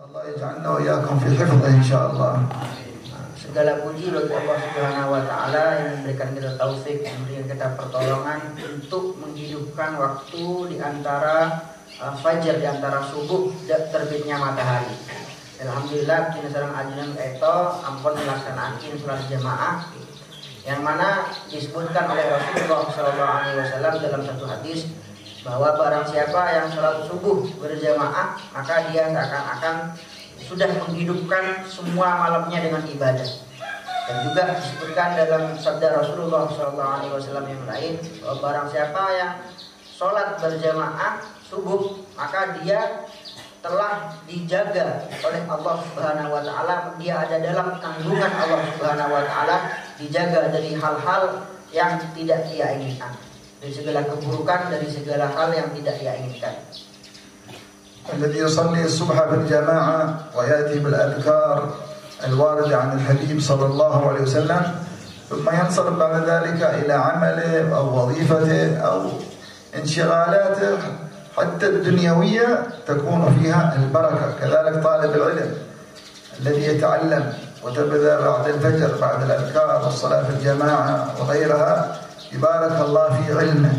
Allah yaj'alna wa iyyakum fi hifdhihi insyaallah. Segala puji bagi Allah Subhanahu wa taala yang memberikan kita taufik, memberikan kita pertolongan untuk menghidupkan waktu di antara fajar, di antara subuh dan terbitnya matahari. Alhamdulillah kini sareng ajunan itu ampun melaksanakan salat jamaah yang mana disebutkan oleh Rasulullah SAW dalam satu hadis bahwa barang siapa yang salat subuh berjamaah maka dia seakan-akan sudah menghidupkan semua malamnya dengan ibadah. Dan juga disebutkan dalam sabda Rasulullah SAW yang lain bahwa barang siapa yang sholat berjamaah subuh maka dia telah dijaga oleh Allah Subhanahu wa taala, dia ada dalam kandungan Allah Subhanahu wa taala, dijaga dari hal-hal yang tidak dia inginkan, dari segala keburukan, dari segala hal yang tidak dia inginkan. الذي يصلي الصبح بالجماعة ويأتي بالأذكار الواردة عن الحبيب صلى الله عليه وسلم ثم ينصرف بعد ذلك إلى عمله أو وظيفته أو انشغالاته حتى الدنيوية تكون فيها البركة. كذلك طالب العلم الذي يتعلم وتبدأ بعد الفجر بعد الأذكار والصلاة في الجماعة وغيرها يبارك الله في علمه.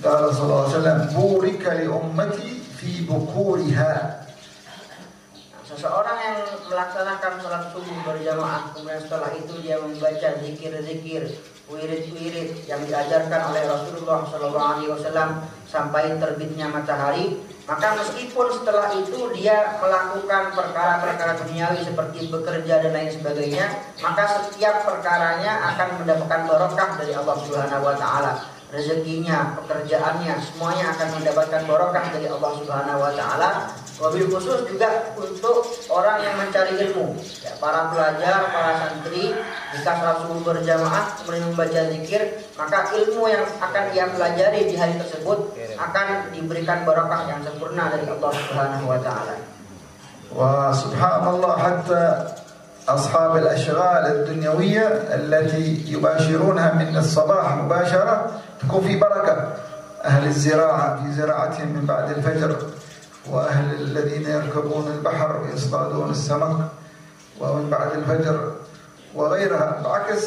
قال صلى الله عليه وسلم بورك لأمتي في بكورها. Seseorang yang melaksanakan sholat subuh berjamaah kemudian setelah itu dia membaca zikir-zikir, wirid-wirid yang diajarkan oleh Rasulullah SAW sampai terbitnya matahari, maka meskipun setelah itu dia melakukan perkara-perkara duniawi seperti bekerja dan lain sebagainya, maka setiap perkaranya akan mendapatkan barokah dari Allah Subhanahu wa taala. Rezekinya, pekerjaannya, semuanya akan mendapatkan barokah dari Allah Subhanahu wa taala. Wabil khusus juga untuk orang yang mencari ilmu, ya, para pelajar, para santri, jika sholat subuh berjamaah kemudian membaca zikir, maka ilmu yang akan ia pelajari di hari tersebut akan diberikan barokah yang sempurna dari Allah Subhanahu wa taala. Wa subhanallah hatta أصحاب الأشغال الدنيوية التي يباشرونها من الصباح مباشرة تكون في بركة. أهل الزراعة في زراعتهم من بعد الفجر، وأهل الذين يركبون البحر ويصطادون السمك ومن بعد الفجر وغيرها. بعكس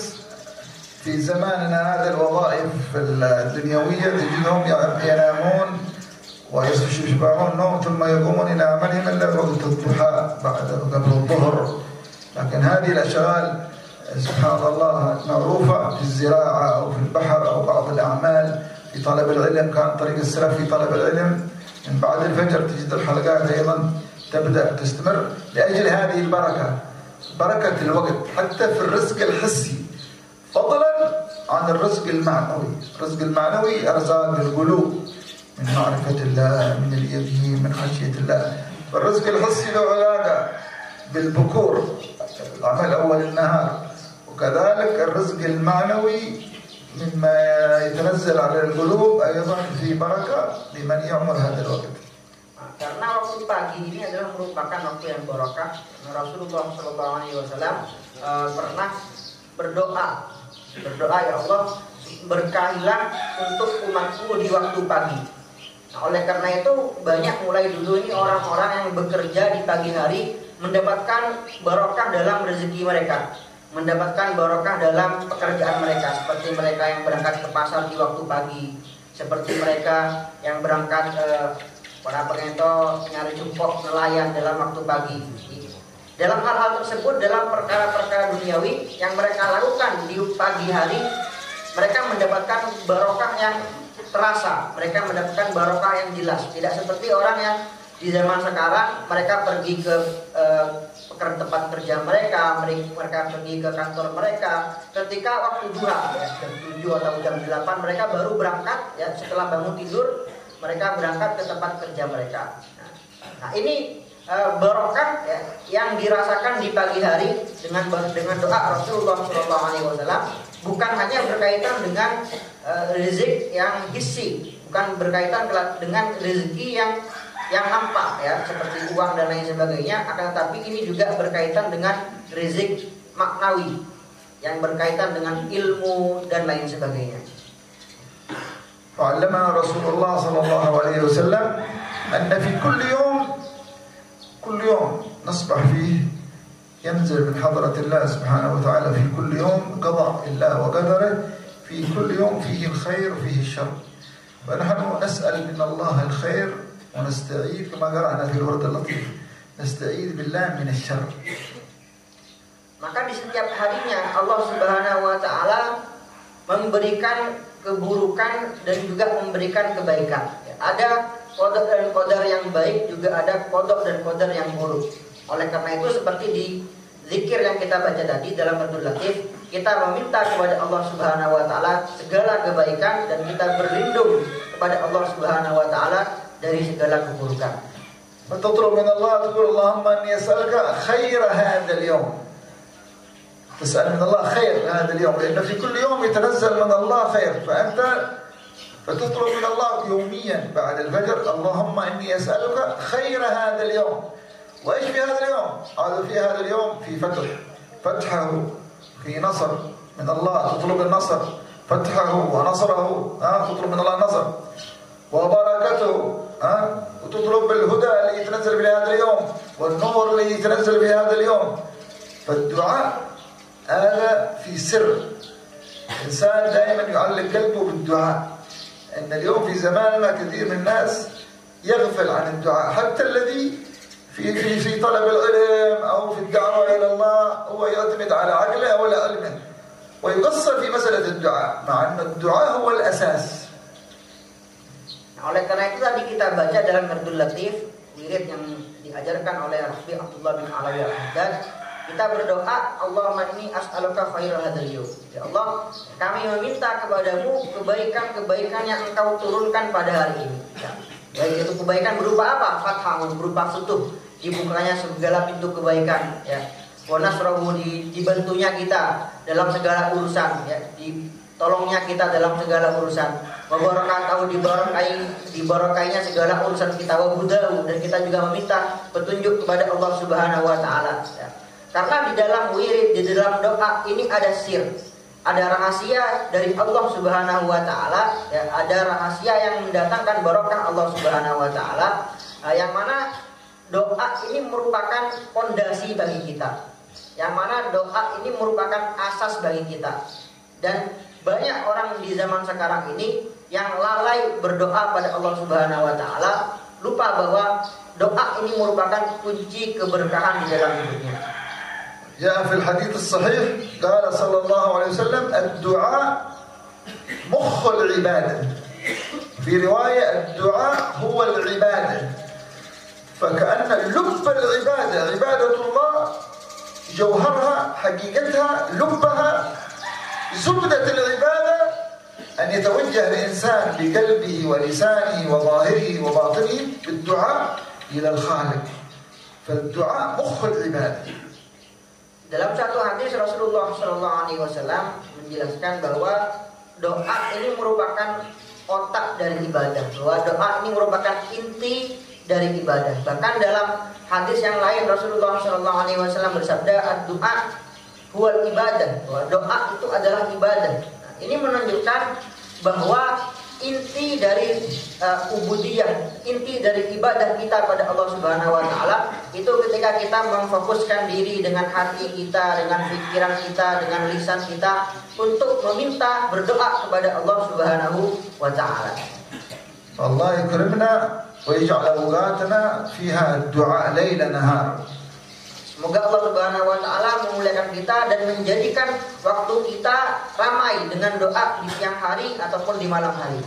في زماننا هذا الوظائف الدنيوية تجدهم ينامون ويشبعون نوم ثم يقومون إلى عملهم إلا وقت الضحى بعد قبل الظهر. لكن هذه الأشغال سبحان الله معروفة في الزراعة أو في البحر أو بعض الأعمال في طلب العلم. كان طريق السلف في طلب العلم من بعد الفجر تجد الحلقات أيضا تبدأ تستمر لأجل هذه البركة، بركة الوقت حتى في الرزق الحسي فضلا عن الرزق المعنوي. الرزق المعنوي أرزاق القلوب من معرفة الله، من اليقين، من خشية الله. والرزق الحسي له علاقة بالبكور، العمل أول النهار. وكذلك الرزق المعنوي مما يتنزل على القلوب أيضا في بركة لمن يعمر هذا الوقت. Karena waktu pagi ini adalah merupakan waktu yang barokah. Rasulullah SAW pernah berdoa, ya Allah, berkahilah untuk umatku di waktu pagi. Nah, oleh karena itu banyak mulai dulu ini orang-orang yang bekerja di pagi hari mendapatkan barokah dalam rezeki mereka, mendapatkan barokah dalam pekerjaan mereka, seperti mereka yang berangkat ke pasar di waktu pagi, seperti mereka yang berangkat para pengento nyari cumpok nelayan dalam waktu pagi. Dalam hal-hal tersebut, dalam perkara-perkara duniawi yang mereka lakukan di pagi hari, mereka mendapatkan barokah yang terasa, mereka mendapatkan barokah yang jelas. Tidak seperti orang yang di zaman sekarang mereka pergi ke tempat kerja mereka pergi ke kantor mereka ketika waktu duha, ya, jam 7 atau jam 8 mereka baru berangkat, ya, setelah bangun tidur mereka berangkat ke tempat kerja mereka. Nah ini barokah, ya, yang dirasakan di pagi hari dengan doa Rasulullah SAW bukan hanya berkaitan dengan rezeki yang hissi, bukan berkaitan dengan rezeki yang nampak, ya, seperti uang dan lain sebagainya, akan tetapi ini juga berkaitan dengan rezeki maknawi yang berkaitan dengan ilmu dan lain sebagainya. Fa'allamana Rasulullah sallallahu alaihi wasallam anna fi kulli yawm نصبح فيه ينزل من حضرة الله سبحانه وتعالى في كل يوم قضاء الله وقدره، في كل يوم فيه الخير وفيه الشر، ونحن نسأل من الله الخير ونستعيذ كما قرأنا في الورد اللطيف، نستعيذ بالله من الشر. Maka di setiap harinya Allah Subhanahu wa taala memberikan keburukan dan juga memberikan kebaikan. Ada qadar dan qadar yang baik, juga ada qadar dan qadar yang buruk. Oleh karena itu seperti di zikir yang kita baca tadi dalam Wardul Latif, kita meminta kepada Allah Subhanahu wa taala segala kebaikan dan kita berlindung kepada Allah Subhanahu wa taala dari segala keburukan. فتطلب من الله تقول اللهم اني اسالك خير هذا اليوم. تسأل من الله خير هذا اليوم، لأن في كل يوم يتنزل من الله خير، فأنت فتطلب من الله يوميا بعد الفجر اللهم إني أسألك خير هذا اليوم. وإيش في هذا اليوم؟ قال في هذا اليوم في فتحه في نصر من الله، تطلب النصر، فتحه ونصره، تطلب من الله النصر وبركته، وتطلب بالهدى اللي يتنزل في هذا اليوم والنور اللي يتنزل في هذا اليوم. فالدعاء هذا في سر. الإنسان دائما يعلق قلبه بالدعاء. إن اليوم في زماننا كثير من الناس يغفل عن الدعاء، حتى الذي في طلب العلم أو في الدعوة إلى الله هو يعتمد على عقله أو علمه ويقصر في مسألة الدعاء، مع أن الدعاء هو الأساس. Oleh karena itu tadi kita baca dalam Wardul Latif, wirid yang diajarkan oleh Rabi Abdullah bin Alawi Al-Haddad, kita berdoa, Allahumma inni as'aluka khairal hadzal yawm. Ya Allah, kami meminta kepadamu kebaikan-kebaikan yang Engkau turunkan pada hari ini. Ya. Baik itu kebaikan berupa apa? Fathah, berupa futuh, dibukanya segala pintu kebaikan. Ya. Wa nasrahu, dibantunya kita dalam segala urusan. Ya. Ditolongnya kita dalam segala urusan. Wa barakatuhu, dibarakainya segala urusan kita. Wa hudahu, dan kita juga meminta petunjuk kepada Allah Subhanahu wa taala. Ya. Karena di dalam wirid, di dalam doa ini ada sir, ada rahasia dari Allah Subhanahu wa taala, ya, ada rahasia yang mendatangkan barokah Allah Subhanahu wa taala, yang mana doa ini merupakan fondasi bagi kita. Yang mana doa ini merupakan asas bagi kita. Dan banyak orang di zaman sekarang ini yang lalai berdoa pada Allah Subhanahu wa taala, lupa bahwa doa ini merupakan kunci keberkahan di dalam hidupnya. جاء في الحديث الصحيح قال صلى الله عليه وسلم الدعاء مخ العبادة، في رواية الدعاء هو العبادة، فكأن لب العبادة عبادة الله، جوهرها حقيقتها لبها زبدة العبادة أن يتوجه الإنسان بقلبه ولسانه وظاهره وباطنه بالدعاء إلى الخالق، فالدعاء مخ العبادة. Dalam satu hadis Rasulullah SAW menjelaskan bahwa doa ini merupakan otak dari ibadah, bahwa doa ini merupakan inti dari ibadah. Bahkan dalam hadis yang lain Rasulullah SAW bersabda, doa huwal ibadah, bahwa doa itu adalah ibadah. Nah, ini menunjukkan bahwa inti dari ubudiyah, inti dari ibadah kita pada Allah Subhanahu wa taala itu ketika kita memfokuskan diri dengan hati kita, dengan pikiran kita, dengan lisan kita untuk meminta berdoa kepada Allah Subhanahu wa taala. Allah yukrimna wa yaj'al awqatana fiha ad-du'a laila nahar. Semoga Allah Subhanahu wa taala memuliakan kita dan menjadikan waktu kita ramai dengan doa di siang hari ataupun di malam hari.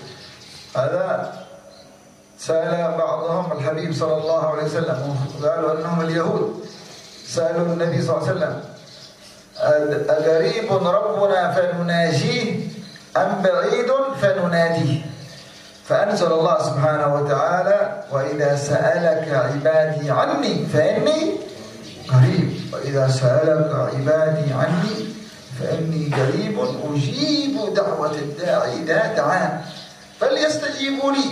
Ada سأل بعضهم الحبيب صلى الله عليه وسلم وقالوا أنهم اليهود سألوا النبي صلى الله عليه وسلم أقريب ربنا فنناجيه أم بعيد فنناديه، فأنزل الله سبحانه وتعالى وإذا سألك عبادي عني فإني قريب وإذا سألك عبادي عني فإني قريب أجيب دعوة الداعي إذا دعان فليستجيبوا لي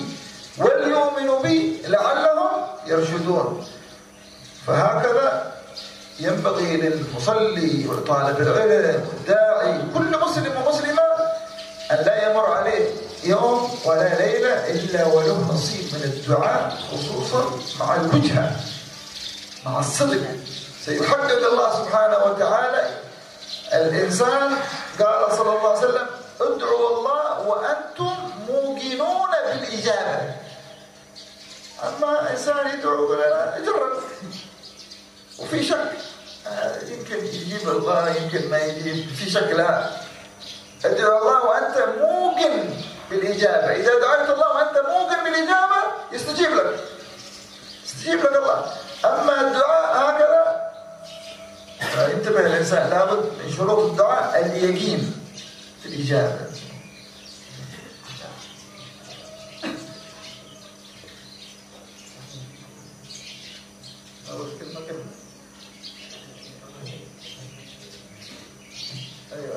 وليؤمنوا بي لعلهم يرشدون. فهكذا ينبغي للمصلي وطالب العلم والداعي كل مسلم ومسلمة أن لا يمر عليه يوم ولا ليلة إلا وله نصيب من الدعاء، خصوصا مع الوجهة. مع الصدق سيحقق الله سبحانه وتعالى. الإنسان قال صلى الله عليه وسلم ادعوا الله وأنتم موقنون بالإجابة. أما إنسان يدعو يجرب وفي شك، يمكن يجيب الله يمكن ما يجيب، في شك. لا، ادعو الله وأنت موقن بالإجابة. إذا دعيت الله وأنت موقن بالإجابة يستجيب لك، يستجيب لك الله. أما الدعاء هكذا انتبه الإنسان، لابد من شروط الدعاء اليقين في الإجابة.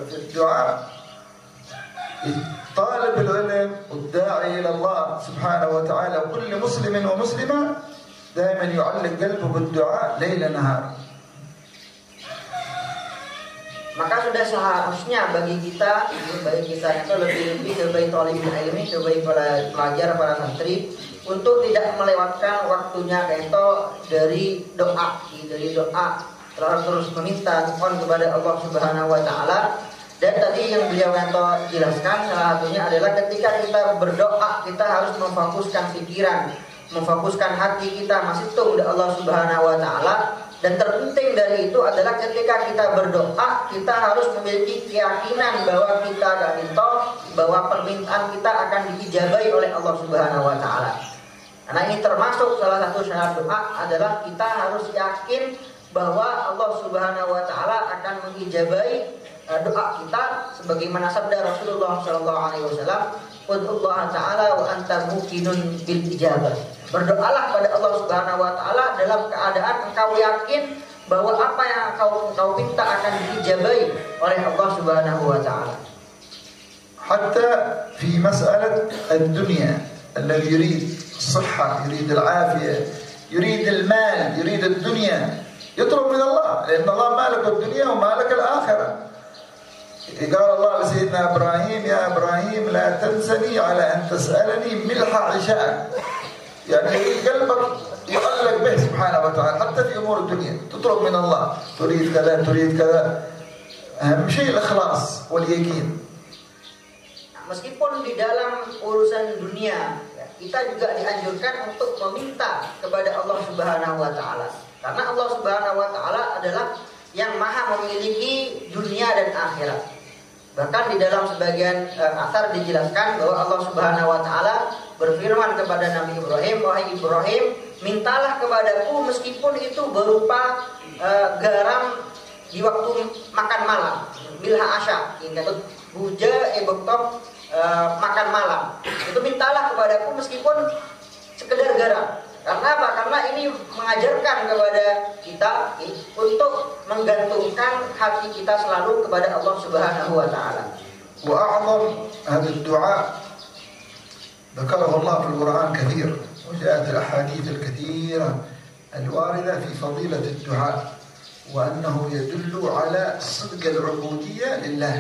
في الدعاء طالب العلم والداعي إلى الله سبحانه وتعالى وكل مسلم ومسلمة دائما يعلق قلبه بالدعاء ليل نهار. Maka sudah seharusnya bagi kita itu lebih-lebih sebagai thalibul ilmi, sebagai pelajar, para santri, untuk tidak melewatkan waktunya itu dari doa terus meminta mohon kepada Allah Subhanahu wa taala. Dan tadi yang beliau jelaskan salah satunya adalah ketika kita berdoa kita harus memfokuskan pikiran, memfokuskan hati kita masih kepada Allah Subhanahu wa taala. Dan terpenting dari itu adalah ketika kita berdoa kita harus memiliki keyakinan bahwa kita bahwa permintaan kita akan diijabahi oleh Allah Subhanahu wa taala. Karena ini termasuk salah satu syarat doa adalah kita harus yakin bahwa Allah Subhanahu wa taala akan mengijabahi doa kita sebagaimana sabda Rasulullah sallallahu alaihi wasallam, "Ud'ullaha ta'ala wa anta muqinun bil ijabah." Berdoalah pada Allah Subhanahu wa taala dalam keadaan engkau yakin bahwa apa yang engkau minta akan diijabahi oleh Allah Subhanahu wa taala. Hatta fi mas'alat ad-dunya alladhi yurid as-sihha, yurid al-'afiyah, yurid al-mal, yurid ad-dunya, يطلب من الله لأن الله مالك الدنيا ومالك الآخرة. قال الله لسيدنا إبراهيم يا إبراهيم لا تنسني على أن تسألني ملح عشاء. يعني قلبك يعلق به سبحانه وتعالى حتى في أمور الدنيا تطلب من الله تريد كذا تريد كذا. أهم شيء الإخلاص واليقين. Meskipun di dalam urusan dunia kita juga dianjurkan untuk meminta kepada Allah Subhanahu wa taala. Karena Allah Subhanahu wa taala adalah yang maha memiliki dunia dan akhirat. Bahkan di dalam sebagian asar dijelaskan bahwa Allah Subhanahu wa taala berfirman kepada Nabi Ibrahim, "Wahai Ibrahim, mintalah kepadaku meskipun itu berupa garam di waktu makan malam, bilha asya, hingga buja eboktok makan malam. Itu mintalah kepadaku meskipun sekedar garam." Karena apa? Karena ini mengajarkan kepada kita untuk menggantungkan hati kita selalu kepada Allah Subhanahu wa taala. Wa a'zam hadha ad-du'a ذكره الله في القرآن كثير وجاءت الأحاديث الكثيرة الواردة في فضيلة الدعاء وأنه يدل على صدق العبودية لله.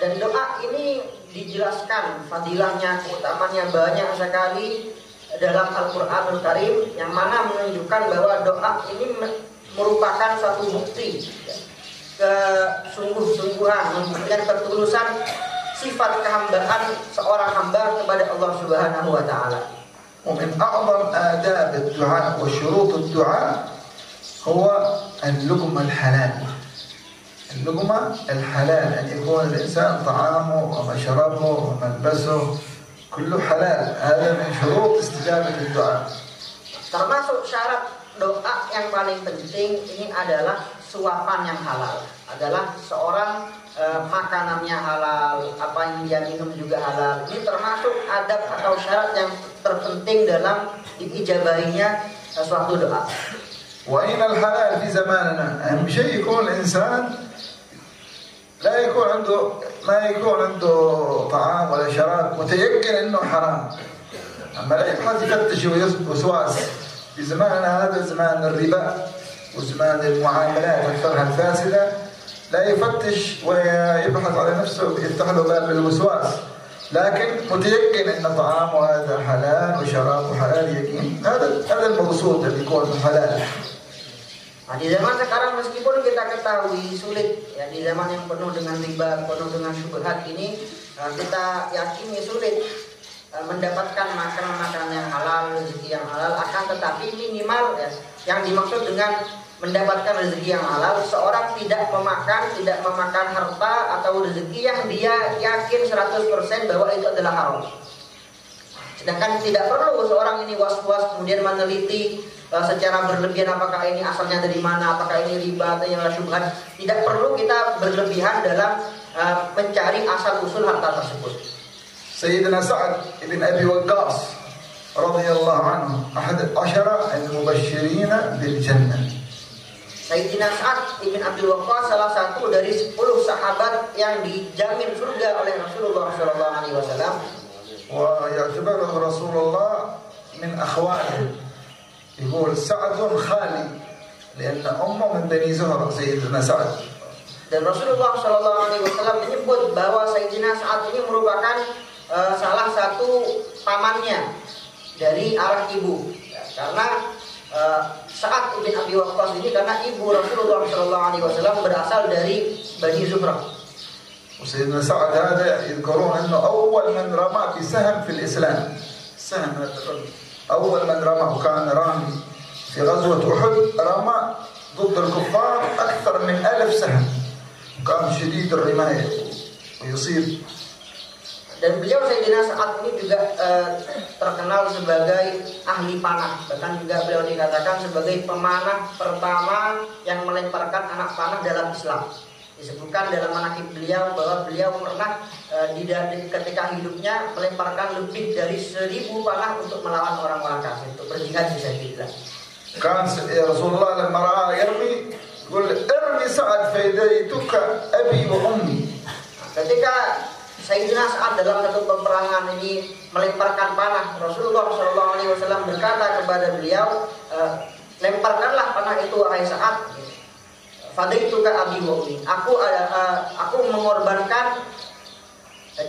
Dan doa ini dijelaskan fadilahnya, keutamanya banyak sekali dalam Al-Quranul Karim yang mana menunjukkan bahwa doa ini merupakan suatu bukti kesungguh-sungguhan, membuktikan ketulusan sifat kehambaan seorang hamba kepada Allah Subhanahu wa taala. ومن أعظم آداب الدعاء وشروط الدعاء هو اللقمة الحلال. اللقمة الحلال أن يكون الإنسان طعامه ومشربه وملبسه كله حلال. هذا من شروط استجابة الدعاء. Termasuk syarat doa yang paling penting ini adalah suapan yang halal. Adalah seorang makanannya halal, apa yang dia minum juga halal. Ini termasuk adab atau syarat yang terpenting dalam diijabahinya suatu doa. وأين الحلال في زماننا؟ أهم شيء يكون الإنسان لا يكون عنده طعام ولا شراب متيقن انه حرام. اما لا يبحث يفتش وسواس. في زماننا هذا زمان الربا وزمان المعاملات اكثرها الفاسده، لا يفتش ويبحث على نفسه يفتح له باب الوسواس لكن متيقن أن طعامه هذا حلال وشرابه حلال يقين هذا المقصود اللي يكون حلال. Nah, di zaman sekarang meskipun kita ketahui sulit ya, di zaman yang penuh dengan riba, penuh dengan syubhat ini, kita yakini sulit mendapatkan makanan-makanan yang halal, rezeki yang halal, akan tetapi minimal ya, yang dimaksud dengan mendapatkan rezeki yang halal, seorang tidak memakan harta atau rezeki yang dia yakin 100% bahwa itu adalah haram. Sedangkan tidak perlu seorang ini was-was kemudian meneliti secara berlebihan apakah ini asalnya dari mana, apakah ini riba atau yang syubhat. Tidak perlu kita berlebihan dalam mencari asal usul harta tersebut. Sayyidina Sa'ad ibn Abi Waqqas radhiyallahu anhu ahad al-ashara al-mubasysyirin bil jannah. Sayyidina Sa'ad ibn Abi Waqqas salah satu dari 10 sahabat yang dijamin surga oleh Rasulullah sallallahu alaihi wasallam. ويعتبره رسول الله من أخوانه يقول سعد خالي لأن أمه من بني زهرة سيدنا سعد. Dan Rasulullah sallallahu alaihi wasallam menyebut bahwa Sayyidina Sa'ad ini merupakan salah satu pamannya dari arah ibu ya, karena Sa'ad bin Abi Waqqas ini karena ibu Rasulullah sallallahu alaihi wasallam berasal dari Bani Zuhrah. وسيدنا سعد هذا يذكرون أنه أول من رمى بسهم في الإسلام. سهم أول من رمى وكان رامي في غزوة أحد رمى ضد الكفار أكثر من 1000 سهم. كان شديد الرماية ويصيب. Dan beliau Sayyidina Sa'ad ini juga terkenal sebagai ahli panah. Bahkan juga beliau dikatakan sebagai pemanah pertama yang melemparkan anak panah dalam Islam. Disebutkan dalam manaqib beliau bahwa beliau pernah ketika hidupnya melemparkan lebih dari 1000 panah untuk melawan orang-orang kafir, untuk berjihad fi sabilillah. Kan Rasulullah لما رأى يرمي يقول ارمي سعد فديتك أبي وأمي. Ketika Sayyidina Sa'ad dalam satu peperangan ini melemparkan panah, Rasulullah SAW berkata kepada beliau, lemparkanlah panah itu wahai Sa'ad. Fadaituka abi wa ummi. Aku mengorbankan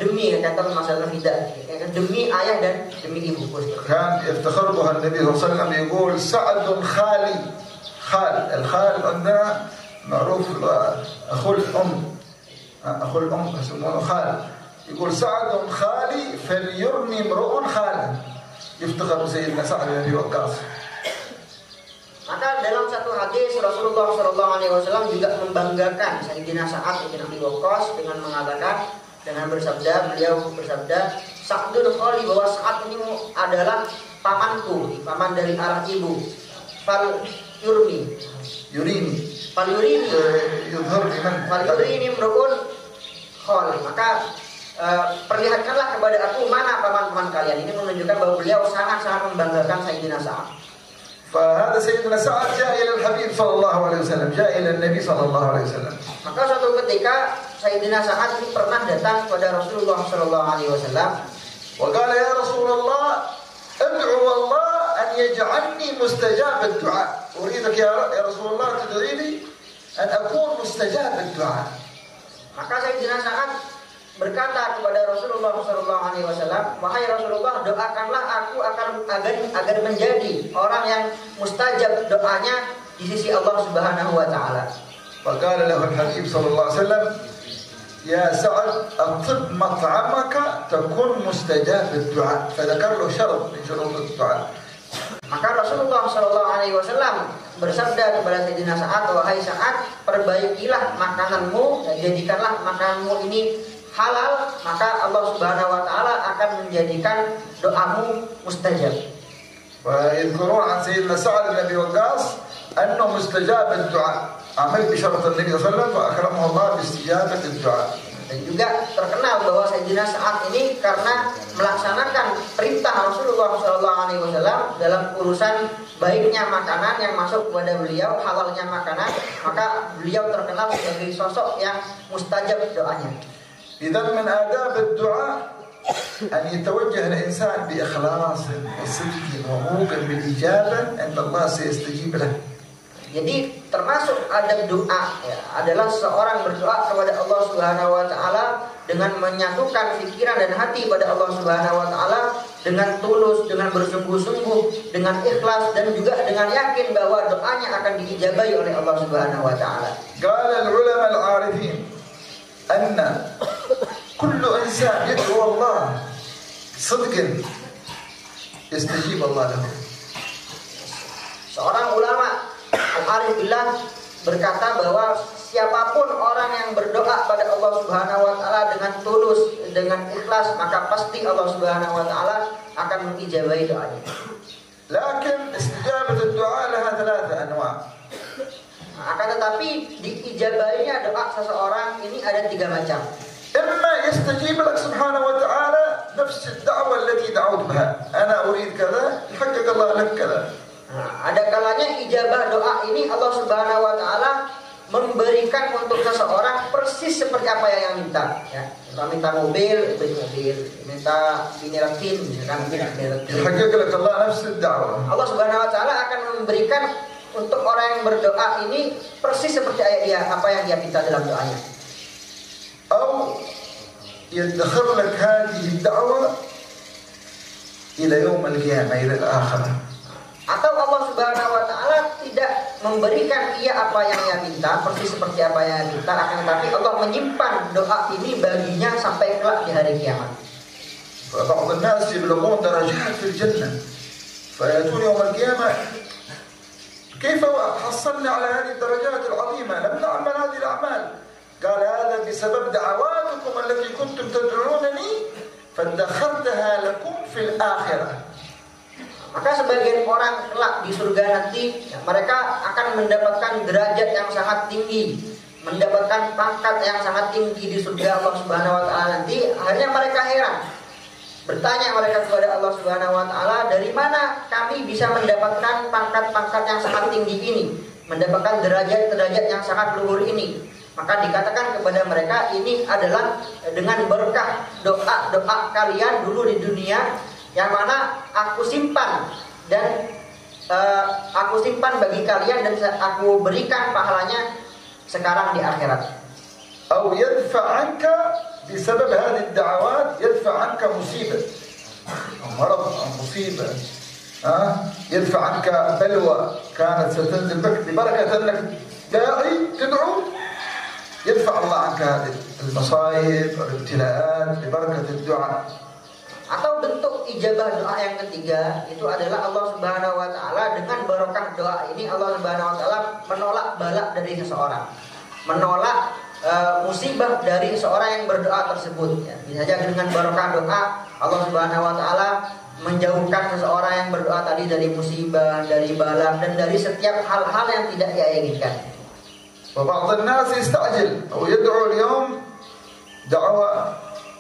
demi kata masalah fida, demi ayah dan demi ibu. Kan يفتخر بها النبي صلى الله عليه وسلم يقول سعد خالي. خال الخال عندنا معروف أخو الأم. أخو الأم يسمونه خال. يقول سعد خالي فليرمي امرؤ خالا. يفتخر سيدنا سعد بن أبي وقاص. Maka dalam satu hadis Rasulullah SAW juga membanggakan Sayyidina Sa'ad bin Abi Waqqas dengan mengatakan, beliau bersabda, Sa'dun khali, bahwa Sa'ad ini adalah pamanku, paman dari arah ibu. Fal yurini mru'un khali. Maka perlihatkanlah kepada aku mana paman-paman kalian. Ini menunjukkan bahwa beliau sangat-sangat membanggakan Sayyidina Sa'ad. فهذا سيدنا سعد جاء إلى الحبيب صلى الله عليه وسلم جاء إلى النبي صلى الله عليه وسلم. Maka suatu ketika Sayyidina Sa'ad ini pernah datang kepada Rasulullah sallallahu alaihi wasallam. وقال يا رسول الله ادعو الله أن يجعلني مستجاب الدعاء. أريدك يا رسول الله تدعي لي أن أكون مستجاب الدعاء. Maka Sayyidina Sa'ad berkata kepada Rasulullah SAW, wahai Rasulullah, doakanlah aku agar menjadi orang yang mustajab doanya di sisi Allah Subhanahu Wa Taala. فقال له الحبيب صلى الله عليه وسلم يا سعد أطب مطعمك تكون مستجاب الدعاء. فذكر له شرط من شروط الدعاء. Maka Rasulullah SAW bersabda kepada Sayyidina Sa'ad, wahai Sa'ad, perbaikilah makananmu dan jadikanlah makananmu ini halal, maka Allah Subhanahu Wa Taala akan menjadikan doamu mustajab. ويذكرون عن سيدنا سعد بن أبي وقاص أنه مستجاب الدعاء. عمل بشرط النبي صلى الله عليه وسلم وأكرمه الله باستجابة الدعاء. Dan juga terkenal bahwa Sayyidina Sa'ad ini karena melaksanakan perintah Rasulullah SAW dalam urusan baiknya makanan yang masuk kepada beliau, halalnya makanan, maka beliau terkenal sebagai sosok yang mustajab doanya. إذن من آداب الدعاء أن يتوجه الإنسان بإخلاص وصدق وموقن بالإجابة أن الله سيستجيب له. Jadi termasuk adab doa ya, adalah seorang berdoa kepada Allah Subhanahu Wa Taala dengan menyatukan pikiran dan hati pada Allah Subhanahu wa taala dengan tulus, dengan bersungguh-sungguh, dengan ikhlas dan juga dengan yakin bahwa doanya akan diijabahi oleh Allah Subhanahu wa taala. Qala al-ulama al-arifin anna kullu insan yad'u Allah sidqan yastajib Allah lahu. Seorang ulama al-arif billah berkata bahwa siapapun orang yang berdoa pada Allah Subhanahu wa taala dengan tulus, dengan ikhlas, maka pasti Allah Subhanahu wa taala akan mengijabahi doanya. Lakin istijabat ad-du'a laha thalatha anwa'. Akan tetapi diijabahinya doa seseorang ini ada 3 macam. إما يستجيب لك سبحانه وتعالى نفس الدعوة التي دعوت بها أنا أريد كذا يحقق الله لك كذا. Ada kalanya ijabah doa ini Allah Subhanahu wa taala memberikan untuk seseorang persis seperti apa yang minta, ya. Kalau minta mobil, beri mobil, minta bini rekin, misalkan bini rekin. يحقق لك الله نفس الدعوة. Allah Subhanahu wa taala akan memberikan untuk orang yang berdoa ini persis seperti apa yang dia minta dalam doanya. أو يدخر لك هذه الدعوة إلى يوم القيامة إلى الآخرة. Atau Allah Subhanahu wa taala tidak memberikan ia apa yang ia minta persis seperti apa yang ia minta, akan tetapi Allah menyimpan doa ini baginya sampai kelak di hari kiamat. فبعض الناس يبلغون درجات في الجنة فيأتون يوم القيامة كيف حصلنا على هذه الدرجات العظيمة لم نعمل هذه الأعمال. قال هذا بسبب دعواتكم التي كنتم تدعونني فادخرتها لكم في الآخرة. Maka sebagian orang kelak di surga nanti, ya, mereka akan mendapatkan derajat yang sangat tinggi, mendapatkan pangkat yang sangat tinggi di surga Allah Subhanahu wa taala nanti. Akhirnya mereka heran, bertanya mereka kepada Allah Subhanahu wa taala, dari mana kami bisa mendapatkan pangkat-pangkat yang sangat tinggi ini, mendapatkan derajat-derajat yang sangat luhur ini. Maka dikatakan kepada mereka, ini adalah dengan berkah doa-doa kalian dulu di dunia, yang mana aku simpan dan aku simpan bagi kalian dan aku berikan pahalanya sekarang di akhirat. أو يدفع عنك بسبب هذه الدعوات يدفع عنك مصيبة أو مرض أو مصيبة يدفع عنك بلوى كانت ستنزل بك ببركة أنك داعي تدعو يدفع الله عنك هذه المصائب والابتلاءات ببركة الدعاء. Atau bentuk ijabah doa yang ketiga itu adalah Allah Subhanahu wa taala dengan barokah doa ini Allah Subhanahu wa taala menolak bala dari seseorang, menolak musibah dari seorang yang berdoa tersebut, ya. Bisa saja dengan barokah doa Allah Subhanahu wa taala menjauhkan seseorang yang berdoa tadi dari musibah, dari bala dan dari setiap hal-hal yang tidak dia inginkan. وبعض الناس يستعجل أو يدعو اليوم دعوة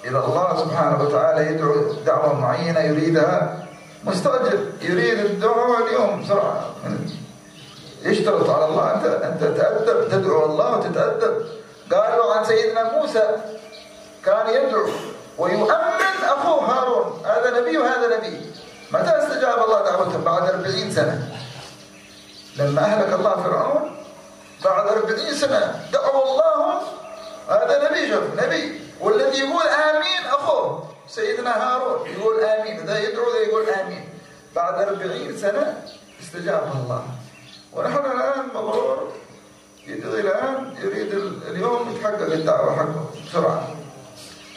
إلى الله سبحانه وتعالى، يدعو دعوة معينة يريدها مستعجل، يريد الدعوة اليوم بسرعة، يشترط على الله أنت تتأدب، تدعو الله وتتأدب. قالوا عن سيدنا موسى كان يدعو ويؤمن أخوه هارون، هذا نبي وهذا نبي. متى استجاب الله دعوته؟ بعد 40 سنة لما أهلك الله فرعون، بعد 40 سنة دعوا الله، هذا نبي، شوف نبي، والذي يقول آمين أخوه سيدنا هارون يقول آمين، ذا يدعو ذا يقول آمين. بعد 40 سنة استجاب الله. ونحن الآن مغرور، الآن يريد اليوم يتحقق الدعوة حقه بسرعة.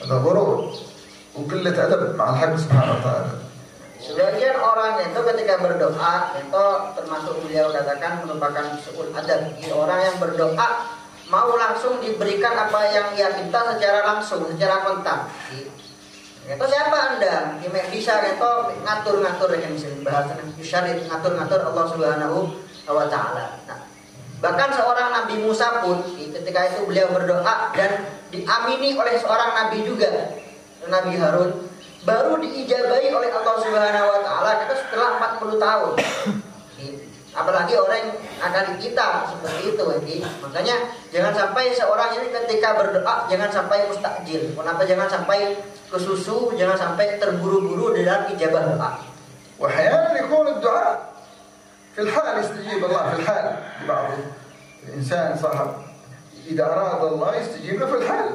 هذا غرور وقلة أدب مع الحق سبحانه وتعالى. Sebagian orang itu ketika berdoa itu termasuk beliau katakan merupakan su'ul adab. Orang yang berdoa mau langsung diberikan apa yang ia minta secara langsung, secara kontan. Itu siapa Anda? Yang bisa itu ngatur-ngatur yang bahasa syariat, ngatur-ngatur Allah Subhanahu wa taala. Nah, bahkan seorang Nabi Musa pun ketika itu beliau berdoa dan diamini oleh seorang nabi juga, Nabi Harun, baru diijabahi oleh Allah Subhanahu wa taala itu setelah 40 tahun. Apalagi orang yang akan kita seperti itu, makanya jangan sampai seorang ini ketika berdoa jangan sampai mustakjil. Kenapa jangan sampai kesusu, jangan sampai terburu-buru dalam ijabah doa. واحيانا يكون الدعاء في الحال يستجيب الله في الحال لبعض الانسان صاحب اذا اراد الله يستجيب له في الحال.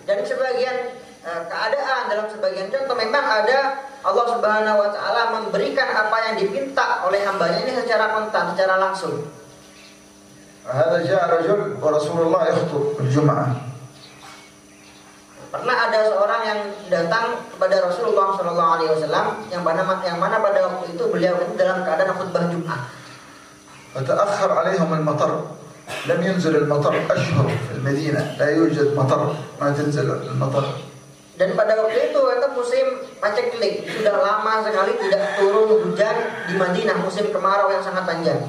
Dan sebagian keadaan dalam sebagian contoh memang ada Allah Subhanahu wa taala memberikan apa yang dipinta oleh hambanya ini secara kontan, secara langsung. هذا جاء رجل ورسول الله يخطب الجمعة. Pernah ada seorang yang datang kepada Rasulullah Shallallahu Alaihi Wasallam yang mana pada waktu itu beliau itu dalam keadaan khutbah Jumat. فتأخر عليهم المطر. لم ينزل المطر أشهر في المدينة. لا يوجد مطر. ما تنزل المطر. Dan pada waktu itu musim paceklik, sudah lama sekali tidak turun hujan di Madinah, musim kemarau yang sangat panjang.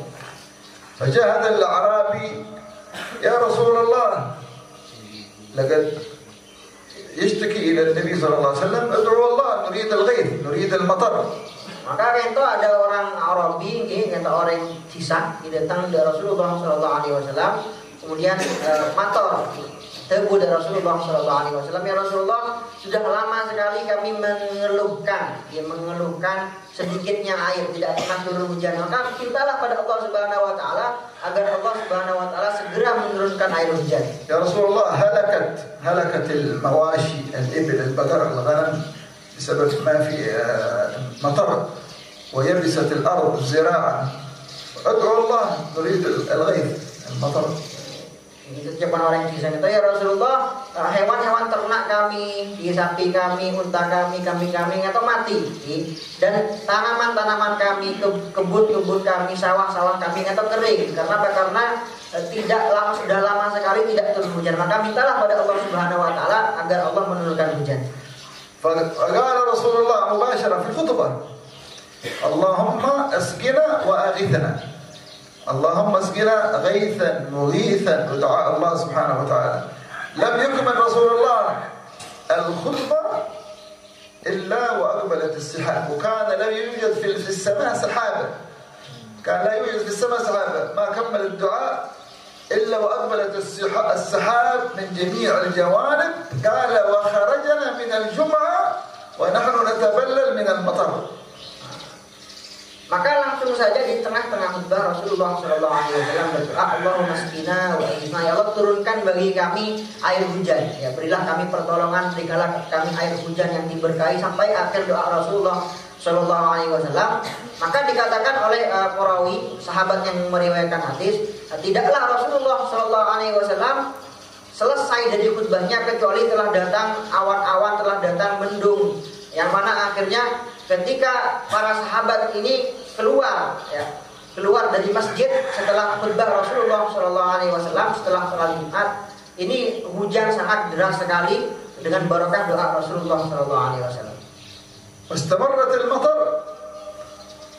فجاء هذا الأعرابي يا رسول الله لقد يشتكي إلى النبي صلى الله عليه وسلم ادعو الله نريد الغيث نريد المطر. Maka itu ada orang Arabi, kata orang Sisak, datang dari Rasulullah Shallallahu Alaihi Wasallam, kemudian mator tebu dari Rasulullah Shallallahu Alaihi Wasallam, ya Rasulullah, sudah lama sekali kami mengeluhkan sedikitnya air, tidak pernah turun hujan. Maka mintalah pada Allah Subhanahu Wa Taala agar Allah Subhanahu Wa Taala segera menurunkan air hujan. Ya Rasulullah, halakat المواشي الإبل البقر الغنم بسبب ما في مطر ويبست الأرض الزراعة. ادعو الله نريد الغيث المطر. Itu ucapan orang Kisah itu, ya Rasulullah, hewan-hewan ternak kami, sapi kami, unta kami, kambing-kambing atau mati, dan tanaman-tanaman kami, kebun-kebun kami, sawah-sawah kami atau kering. Karena sudah lama sekali tidak turun hujan. Maka mintalah pada Allah Subhanahu Wa Taala agar Allah menurunkan hujan. فقال رسول الله مباشرة في الخطبة اللهم اسقنا وأغثنا. اللهم اسقنا غيثا مغيثا بدعاء الله سبحانه وتعالى. لم يكمل رسول الله الخطبة إلا وأقبلت السحاب. وكان لا يوجد في السماء سحابة. كان لا يوجد في السماء سحابة. ما كمل الدعاء إلا وأقبلت السحاب من جميع الجوانب. قال وخرجنا من الجمعة ونحن نتبلل من المطر. Maka langsung saja di tengah-tengah khutbah Rasulullah Shallallahu Alaihi Wasallam berdoa, Allahumma askina wa aghithna, ya Allah turunkan bagi kami air hujan, ya berilah kami pertolongan, berikanlah kami air hujan yang diberkahi, sampai akhir doa Rasulullah Shallallahu Alaihi Wasallam. Maka dikatakan oleh perawi sahabat yang meriwayatkan hadis, tidaklah Rasulullah Shallallahu Alaihi Wasallam selesai dari khutbahnya kecuali telah datang awan-awan, telah datang mendung, yang mana akhirnya ketika para sahabat ini keluar dari masjid setelah khutbah Rasulullah Shallallahu Alaihi Wasallam setelah salat Jumat, ini hujan sangat deras sekali dengan barokah doa Rasulullah Shallallahu Alaihi Wasallam. واستمرت المطر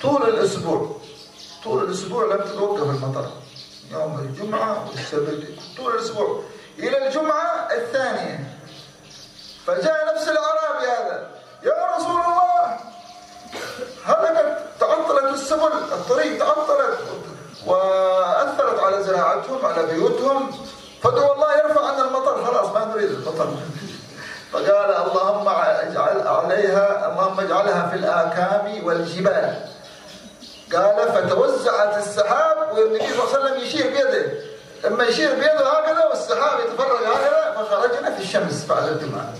طول الأسبوع لم تتوقف المطر. يوم الجمعة والسبت طول الأسبوع إلى الجمعة الثانية. فجاء نفس الأعرابي هذا يا رسول الله تعطلت السبل، الطريق تعطلت وأثرت على زراعتهم على بيوتهم، فادعوا الله يرفع عنا المطر، خلاص ما نريد المطر. فقال اللهم اجعلها في الآكام والجبال. قال فتوزعت السحاب والنبي صلى الله عليه وسلم يشير بيده، لما يشير بيده هكذا والسحاب يتفرق هكذا فخرجنا في الشمس بعد الجمعة.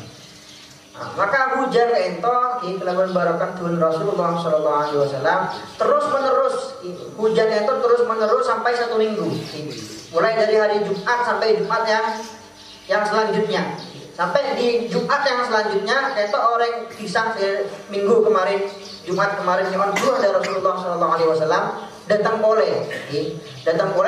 Maka hujan ento di kelaban barokah Tuhan Rasulullah Shallallahu Alaihi Wasallam terus menerus, hujan itu terus menerus sampai 1 minggu, mulai dari hari Jumat sampai Jumat yang selanjutnya, sampai di Jumat yang selanjutnya itu orang kisah minggu kemarin, Jumat kemarin yang keluar dari Rasulullah Shallallahu Alaihi Wasallam datang boleh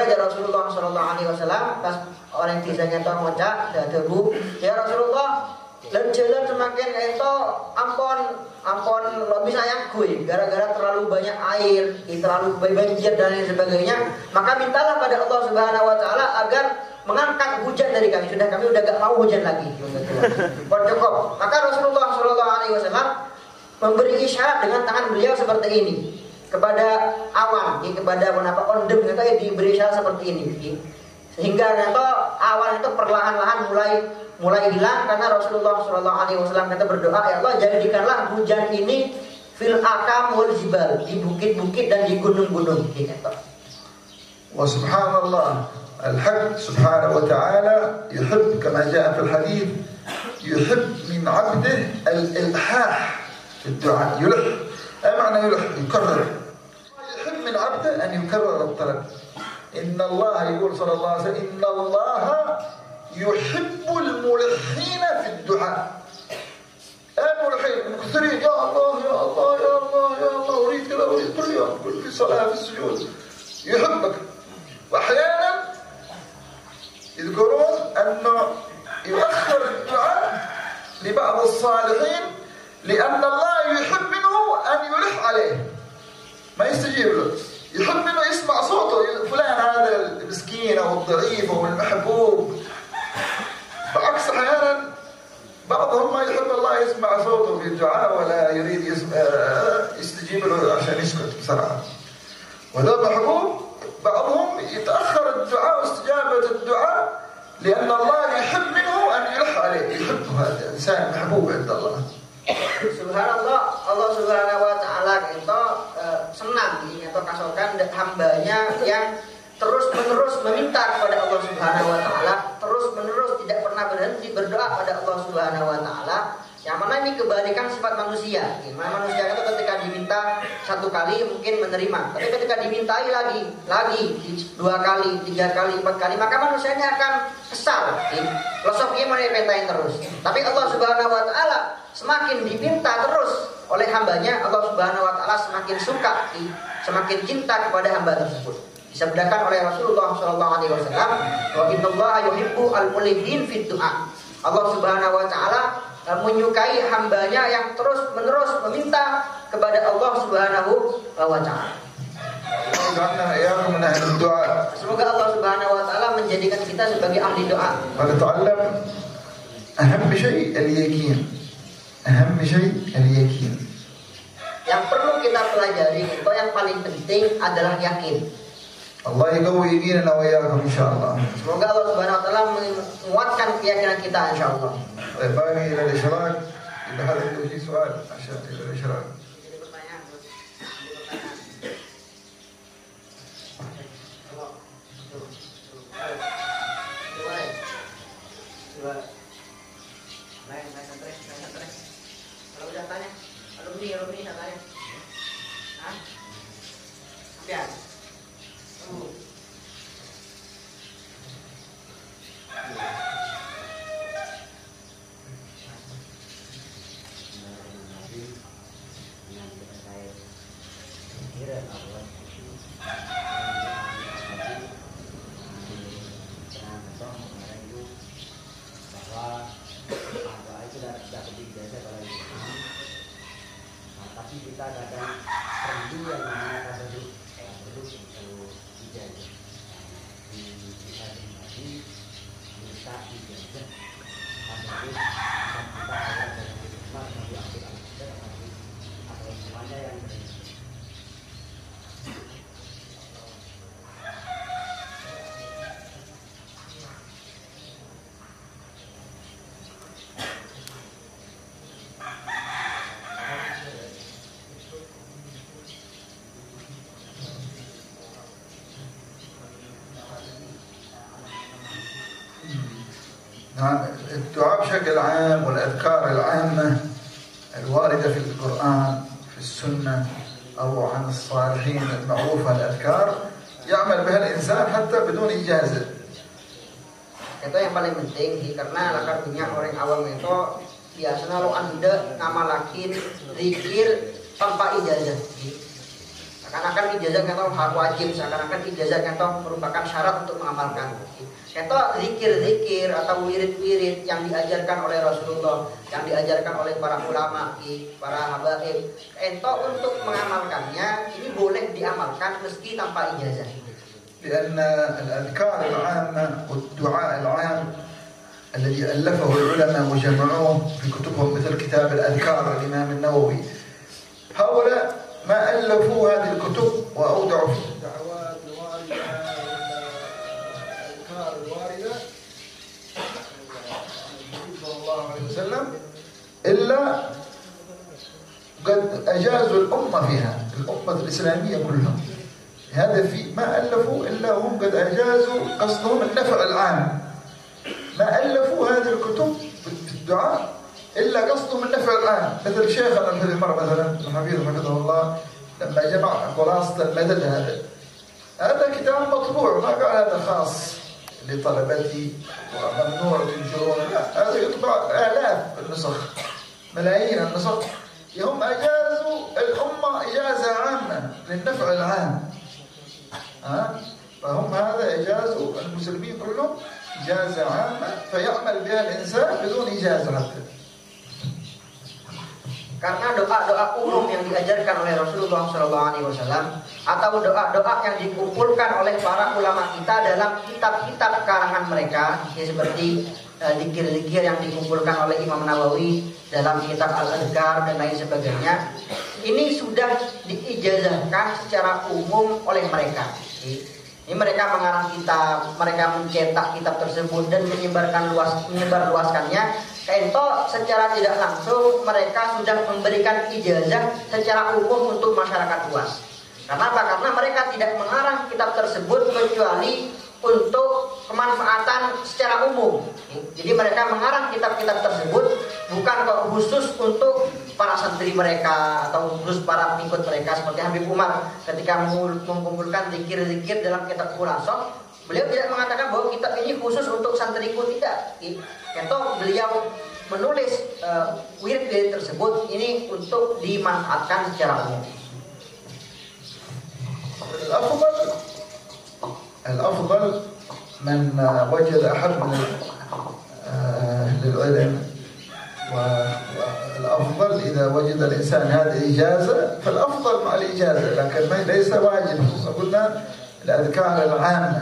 dari Rasulullah Shallallahu Alaihi Wasallam pas orang kisahnya tahu ngocak dan tebu, ya Rasulullah dan jalan semakin itu ampon lebih sayang gue gara-gara terlalu banyak air, terlalu banjir dan lain sebagainya. Maka mintalah pada Allah Subhanahu Wa Taala agar mengangkat hujan dari kami. Kami udah gak mau hujan lagi. Cukup. Maka Rasulullah Shallallahu Alaihi Wasallam memberi isyarat dengan tangan beliau seperti ini kepada awan, kepada ondem itu diberi isyarat seperti ini, sehingga awan itu perlahan-lahan mulai hilang karena Rasulullah Shallallahu Alaihi Wasallam kata berdoa, ya Allah jadikanlah hujan ini fil akam wal jibal, di bukit-bukit dan di gunung-gunung. Wa subhanallah, al-haq subhanahu wa ta'ala yuhib kama jaa fil hadith يحب من عبده الإلحاح في الدعاء. يلح، أي معنى يلح؟ يكرر. يحب من عبده أن يكرر الطلب. إن الله يقول صلى الله عليه وسلم إن الله يحب الملحين في الدعاء. الملحين المكثرين يا الله يا الله يا الله يا الله أريد كذا أريد كل يوم كل في صلاة في السجود يحبك. وأحيانا يذكرون أنه يؤخر الدعاء لبعض الصالحين لأن الله يحب منه أن يلح عليه، ما يستجيب له، يحب منه يسمع صوته، فلان هذا المسكين أو الضعيف أو المحبوب. بعكس أحيانا بعضهم ما يحب الله يسمع صوته في الدعاء ولا يريد يستجيب له عشان يسكت بسرعة، وهذا محبوب. بعضهم يتأخر الدعاء واستجابة الدعاء لأن الله يحب منه أن يلح عليه، يحبه هذا إنسان محبوب عند الله. Subhanallah, Allah Subhanahu wa Ta'ala itu senang atau kasokan hambanya yang terus-menerus meminta kepada Allah Subhanahu wa Ta'ala, terus-menerus tidak pernah berhenti berdoa pada Allah Subhanahu wa Ta'ala. Yang mana ini kebalikan sifat manusia. Gimana manusia itu ketika diminta satu kali mungkin menerima, tapi ketika dimintai lagi, 2 kali, 3 kali, 4 kali, maka manusianya akan kesal. Filosofinya merepetain terus. Tapi Allah Subhanahu wa Ta'ala semakin diminta terus oleh hambanya, Allah Subhanahu wa Ta'ala semakin suka, semakin cinta kepada hamba tersebut. Disabdakan oleh Rasulullah SAW, wa innallaha yuhibbu al-mulhin fid du'a. Allah Subhanahu wa Ta'ala menyukai hambanya yang terus-menerus meminta kepada Allah Subhanahu wa Ta'ala. Semoga Allah Subhanahu wa Ta'ala menjadikan kita sebagai ahli doa. Yang perlu kita pelajari itu yang paling penting adalah yakin. Allah يقوي يقيننا وإياكم إن شاء الله. Semoga Allah Subhanahu wa Ta'ala menguatkan keyakinan kita insyaallah. باقي إلى الإشراك. إذا هذا في سؤال عشان إلى الإشراك. Kalau udah tanya, alumni tanya. Hah? Biar. Tapi kita kadang perlu yang namanya tasadduq, perlu untuk ijazah. Di kita pribadi minta ijazah. Tasadduq dan kita ada dari hikmah dari akhir-akhir atau semuanya yang الدعاء بشكل عام والأذكار العامة الواردة في القرآن في السنة أو عن الصالحين المعروفة الأذكار يعمل بها الإنسان حتى بدون إجازة. Itu yang paling penting karena lakar banyak orang awam itu biasanya lo anda ngamalakin zikir tanpa ijazah. Seakan-akan ijazah itu hak wajib, seakan-akan ijazah itu merupakan syarat untuk mengamalkan. Itu zikir-zikir atau wirid-wirid yang diajarkan oleh Rasulullah, yang diajarkan oleh para ulama, para habaib. Itu untuk mengamalkannya ini boleh diamalkan meski tanpa ijazah. لأن الأذكار العامة والدعاء العام الذي ألفه العلماء وجمعوه في كتبهم مثل كتاب الأذكار الإمام النووي، هؤلاء ما ألفوا هذه الكتب وأودعوا في الدعوات الواردة والأذكار الواردة صلى الله عليه وسلم إلا قد أجازوا الأمة فيها، الأمة الإسلامية كلها. هذا في ما ألفوا إلا هم قد أجازوا قصدهم النفع العام. ما ألفوا هذه الكتب في دعاء إلا قصدهم النفع العام. مثل شيخنا في المرة مثلا الحفيظ حفظه الله لما جمع خلاصة المدد هذا كتاب مطبوع، ما قال هذا خاص لطلبتي وممنوع تنشرون، لا، هذا يطبع آلاف النسخ، ملايين النسخ. هم أجازوا الأمة إجازة عامة للنفع العام. فهم هذا إجازوا المسلمين كلهم إجازة عامة فيعمل بها الإنسان بدون إجازة حتى. Karena doa-doa umum yang diajarkan oleh Rasulullah SAW atau doa-doa yang dikumpulkan oleh para ulama kita dalam kitab-kitab karangan mereka, seperti zikir-zikir yang dikumpulkan oleh Imam Nawawi dalam kitab Al-Azkar dan lain sebagainya, ini sudah diijazahkan secara umum oleh mereka. Ini mereka mengarang kitab, mereka mencetak kitab tersebut dan menyebarluaskannya. Ento secara tidak langsung mereka sudah memberikan ijazah secara umum untuk masyarakat luas. Kenapa? Karena mereka tidak mengarang kitab tersebut kecuali untuk kemanfaatan secara umum. Jadi mereka mengarang kitab-kitab tersebut bukan khusus untuk para santri mereka atau khusus para pengikut mereka, seperti Habib Umar ketika mengumpulkan zikir-zikir dalam kitab Khulasoh. Beliau tidak mengatakan bahwa kitab ini khusus untuk santriku, tidak. Itu beliau menulis wirid tersebut ini untuk dimanfaatkan secara umum. الأفضل من وجد أحد من أهل العلم، والأفضل إذا وجد الإنسان هذه إجازة فالأفضل مع الإجازة، لكن ليس واجب. قلنا الأذكار العامة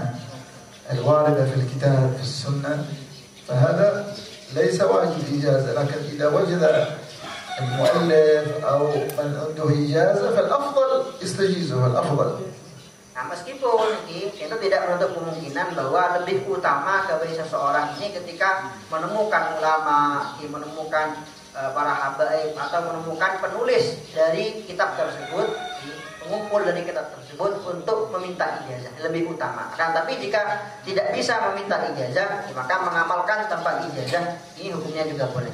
الواردة في الكتاب في السنة فهذا ليس واجب إجازة، لكن إذا وجد المؤلف أو من عنده إجازة فالأفضل يستجيزه الأفضل. Nah, meskipun itu tidak menutup kemungkinan bahwa lebih utama bagi seseorang ini ketika menemukan ulama, menemukan para habaib atau menemukan penulis dari kitab tersebut, pengumpul dari kitab tersebut untuk meminta ijazah lebih utama. Akan tapi jika tidak bisa meminta ijazah, maka mengamalkan tanpa ijazah ini hukumnya juga boleh.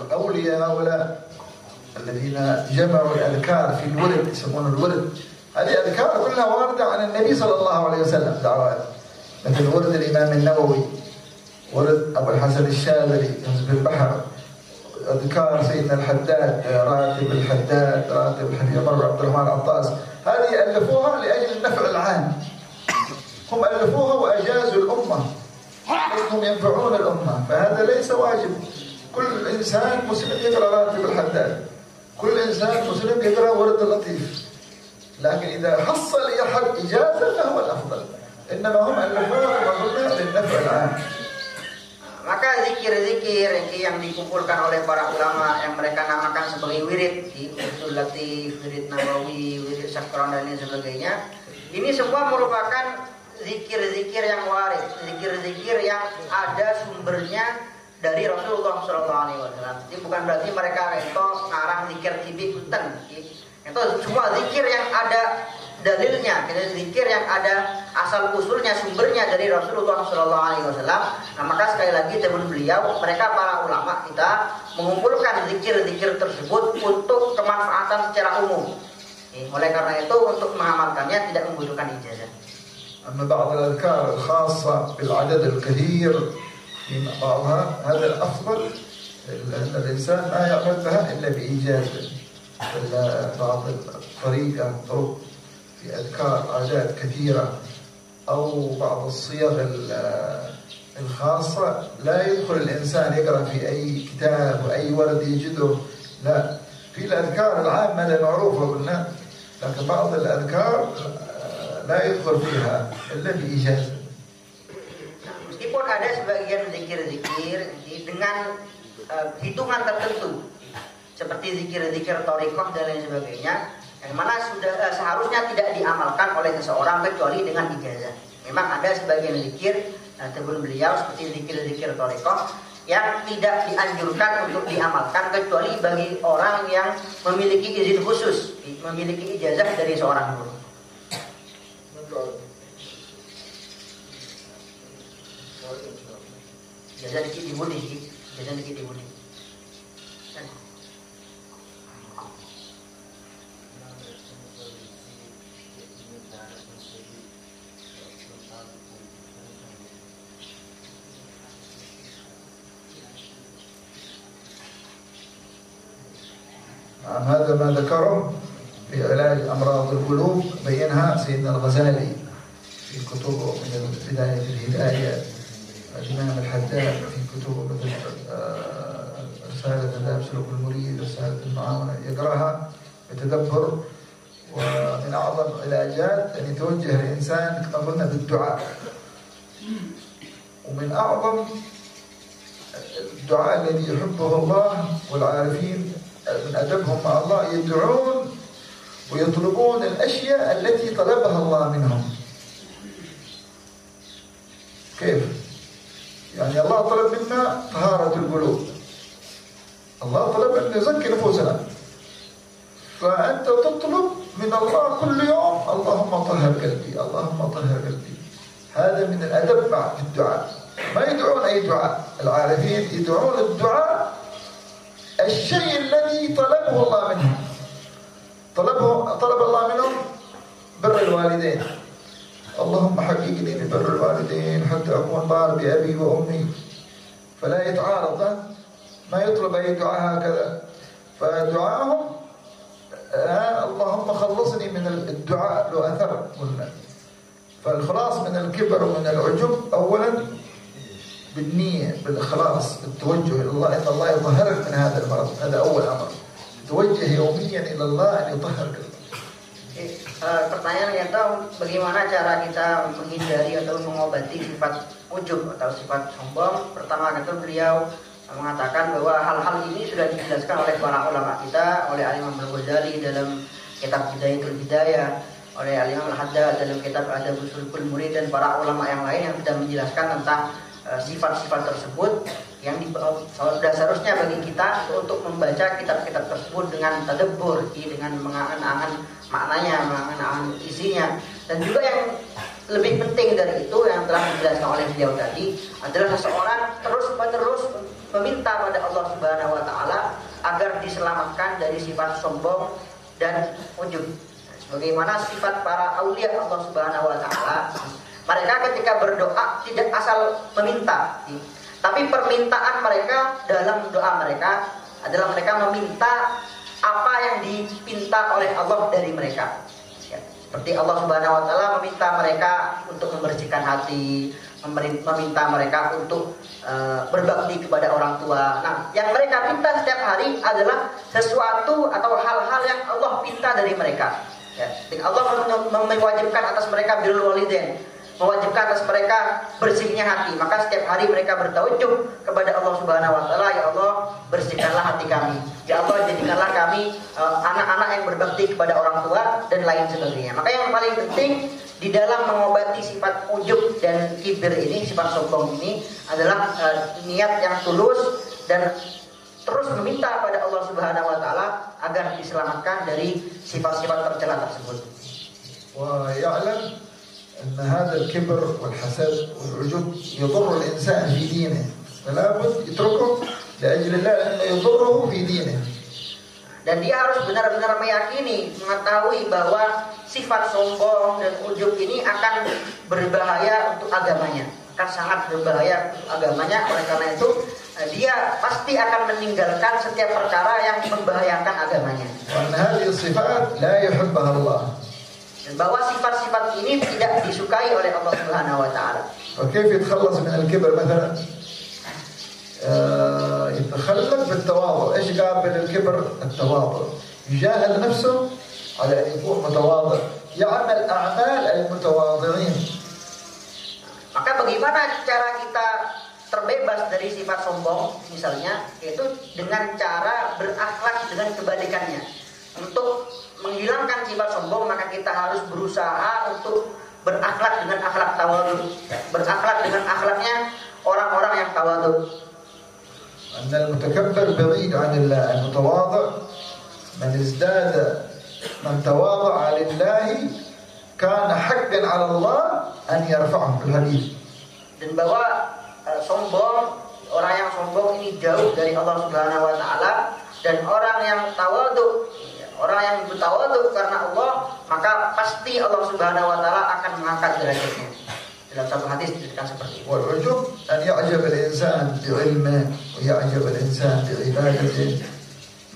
الأولياء هؤلاء الذين جمعوا الأذكار في الورد يسمونه الورد، هذه أذكار كلها واردة عن النبي صلى الله عليه وسلم دعوات، مثل ورد الإمام النووي، ورد أبو الحسن الشاذلي حزب البحر، أذكار سيدنا الحداد، راتب الحداد، راتب الحبيب عبد الرحمن عطاس، هذه ألفوها لأجل النفع العام. هم ألفوها وأجازوا الأمة لأنهم ينفعون الأمة، فهذا ليس واجب. كل إنسان مسلم يقرأ راتب الحداد، كل إنسان مسلم يقرأ ورد اللطيف، لكن إذا حصل أحد إجازة فهو الأفضل. إنما هم ألفوها وقلنا للنفع العام. Maka zikir-zikir yang dikumpulkan oleh para ulama yang mereka namakan sebagai wirid, usul latif, wirid nawawi, wirid syakran dan lain sebagainya, ini semua merupakan zikir-zikir yang warid, zikir-zikir yang ada sumbernya dari Rasulullah SAW. Jadi bukan berarti mereka itu ngarang zikir tibi punten. Itu semua zikir yang ada dalilnya, zikir yang ada asal usulnya, sumbernya dari Rasulullah SAW. Nah, maka sekali lagi teman beliau, mereka para ulama kita mengumpulkan zikir-zikir tersebut untuk kemanfaatan secara umum. Oleh karena itu untuk mengamalkannya tidak membutuhkan ijazah. أما بعض الأذكار الخاصة بالعدد الكثير في بعضها هذا الأفضل أن الإنسان ما يعمل بها إلا بإجازة. بعض الطريقة طرق في أذكار عادات كثيرة أو بعض الصيغ الخاصة لا يدخل الإنسان يقرأ في أي كتاب وأي ورد يجده، لا، في الأذكار العامة المعروفة قلنا، لكن بعض الأذكار لا يدخل فيها إلا بإجازة. Meskipun ada sebagian zikir-zikir dengan hitungan tertentu, seperti zikir-zikir thariqah dan lain sebagainya, yang mana sudah seharusnya tidak diamalkan oleh seseorang kecuali dengan ijazah. Memang ada sebagian zikir teman beliau seperti zikir-zikir thariqah yang tidak dianjurkan untuk diamalkan kecuali bagi orang yang memiliki izin khusus, memiliki ijazah dari seorang guru. Ijazah di Budi. Biasanya dikit Ibu nih. هذا ما ذكره في علاج أمراض القلوب بينها سيدنا الغزالي في كتبه من بداية الهداية، الإمام الحداد في كتبه مثل رسالة آداب سلوك المريد، رسالة المعاونة، يقرأها بتدبر. ومن أعظم العلاجات أن يتوجه الإنسان كما قلنا بالدعاء، ومن أعظم الدعاء الذي يحبه الله والعارفين من أدبهم مع الله يدعون ويطلبون الأشياء التي طلبها الله منهم. كيف؟ يعني الله طلب منا طهارة القلوب، الله طلب أن نزكي نفوسنا، فأنت تطلب من الله كل يوم اللهم طهر قلبي، اللهم طهر قلبي. هذا من الأدب مع الدعاء. ما يدعون أي دعاء، العارفين يدعون الدعاء الشيء الذي طلبه الله منهم. طلب الله منهم بر الوالدين، اللهم حققني ببر الوالدين حتى أكون بار بأبي وأمي، فلا يتعارض، ما يطلب أي دعاء هكذا. فدعاهم اللهم خلصني من الدعاء له أثر قلنا. فالخلاص من الكبر ومن العجب أولا بالنية، بالإخلاص، بالتوجه إلى الله، إن الله يطهرك من هذا المرض. هذا أول أمر، توجه يوميا إلى الله أن يطهر قلبك. Pertanyaannya tahu bagaimana cara kita menghindari atau mengobati sifat ujub atau sifat sombong. Pertama itu beliau mengatakan bahwa hal-hal ini sudah dijelaskan oleh para ulama kita, oleh Al-Imam Al-Ghazali dalam kitab Hidayatul Hidayah, oleh Al-Imam Al-Haddad dalam kitab Adab Sulukul Murid, dan para ulama yang lain yang sudah menjelaskan tentang sifat-sifat tersebut yang sudah seharusnya bagi kita untuk membaca kitab-kitab tersebut dengan tadabbur, dengan mengangan-angan maknanya, mengangan-angan isinya. Dan juga yang lebih penting dari itu yang telah dijelaskan oleh beliau tadi adalah seseorang terus-menerus meminta pada Allah Subhanahu wa taala agar diselamatkan dari sifat sombong dan ujub. Sebagaimana sifat para aulia Allah Subhanahu wa taala, mereka ketika berdoa tidak asal meminta, tapi permintaan mereka dalam doa mereka adalah mereka meminta apa yang dipinta oleh Allah dari mereka. Ya, seperti Allah Subhanahu wa taala meminta mereka untuk membersihkan hati, meminta mereka untuk berbakti kepada orang tua. Nah, yang mereka minta setiap hari adalah sesuatu atau hal-hal yang Allah pinta dari mereka. Ya, Allah mewajibkan atas mereka birrul walidain, mewajibkan atas mereka bersihnya hati. Maka setiap hari mereka bertawajjuh kepada Allah Subhanahu wa taala, ya Allah, bersihkanlah hati kami. Ya Allah, jadikanlah kami anak-anak yang berbakti kepada orang tua dan lain sebagainya. Maka yang paling penting di dalam mengobati sifat ujub dan kibir ini, sifat sombong ini adalah niat yang tulus dan terus meminta pada Allah Subhanahu wa taala agar diselamatkan dari sifat-sifat tercela tersebut. Wa ya'lam أن هذا الكبر والحسد والعجب يضر الإنسان في دينه، فلا بد يتركه لأجل الله لأنه يضره في دينه. Dan dia harus benar-benar meyakini, mengetahui bahwa sifat sombong dan ujub ini akan berbahaya untuk agamanya, akan sangat berbahaya untuk agamanya. Oleh karena itu dia pasti akan meninggalkan setiap perkara yang membahayakan agamanya. وأن هذه الصفات لا يحبها الله. Dan bahwa sifat-sifat ini tidak disukai oleh Allah Subhanahu wa taala. وكيف يتخلص من الكبر مثلا؟ يتخلق بالتواضع. ايش قابل الكبر؟ التواضع. يجاهد نفسه على ان يكون متواضع، يعمل اعمال المتواضعين. Maka bagaimana cara kita terbebas dari sifat sombong misalnya, yaitu dengan cara berakhlak dengan kebalikannya. Untuk menghilangkan sifat sombong maka kita harus berusaha untuk berakhlak dengan akhlak tawadhu, berakhlak dengan akhlaknya orang-orang yang tawadhu. أن المتكبر بعيد عن الله، المتواضع من ازداد من تواضع لله كان حقا على الله أن يرفعه في الحديث. Dan bahwa sombong orang yang sombong ini jauh dari Allah Subhanahu wa taala, dan orang yang tawadhu, orang yang bertawadhu karena Allah, maka pasti Allah Subhanahu wa taala akan mengangkat derajatnya. Dalam satu hadis disebutkan seperti itu. والعجب أن يعجب الإنسان بعلمه ويعجب الإنسان بعبادته.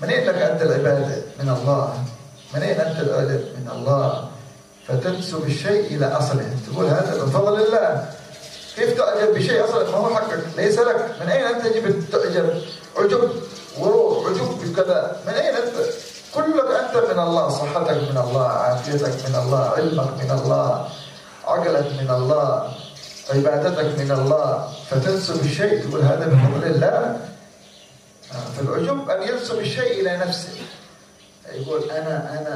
من أين لك أنت العبادة؟ من الله. من أين أنت العلم؟ من الله. فتنسب الشيء إلى أصله، تقول هذا من فضل الله. كيف تعجب بشيء أصلا ما هو حقك، ليس لك؟ من أين أنت جبت تعجب؟ عجب وروح عجب بكذا، من أين أنت؟ كلك أنت من الله، صحتك من الله، عافيتك من الله، علمك من الله، عقلك من الله، عبادتك من الله. فتنسب الشيء تقول هذا من فضل الله. فالعجب أن ينسب الشيء إلى نفسه، يقول أنا هذا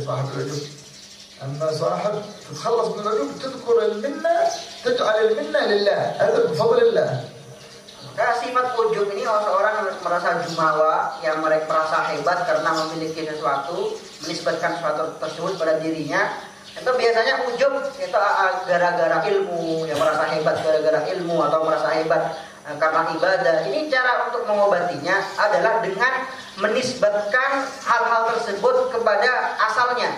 صاحب العجب. أما صاحب تتخلص من العجب، تذكر المنة، تجعل المنة لله، هذا بفضل الله. Maka sifat ujub ini orang merasa jumawa, yang mereka merasa hebat karena memiliki sesuatu, menisbatkan sesuatu tersebut pada dirinya. Itu biasanya ujub itu gara-gara ilmu, yang merasa hebat gara-gara ilmu atau merasa hebat karena ibadah. Ini cara untuk mengobatinya adalah dengan menisbatkan hal-hal tersebut kepada asalnya.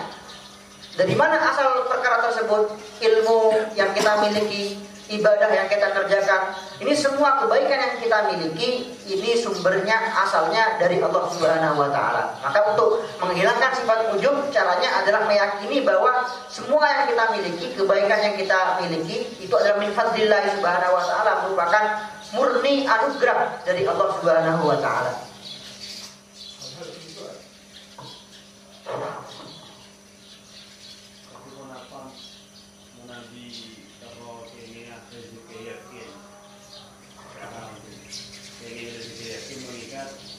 Dari mana asal perkara tersebut? Ilmu yang kita miliki, ibadah yang kita kerjakan, ini semua kebaikan yang kita miliki, ini sumbernya asalnya dari Allah Subhanahu wa taala. Maka untuk menghilangkan sifat ujub, caranya adalah meyakini bahwa semua yang kita miliki, kebaikan yang kita miliki itu adalah min fadlillah Subhanahu wa taala, merupakan murni anugerah dari Allah Subhanahu wa taala.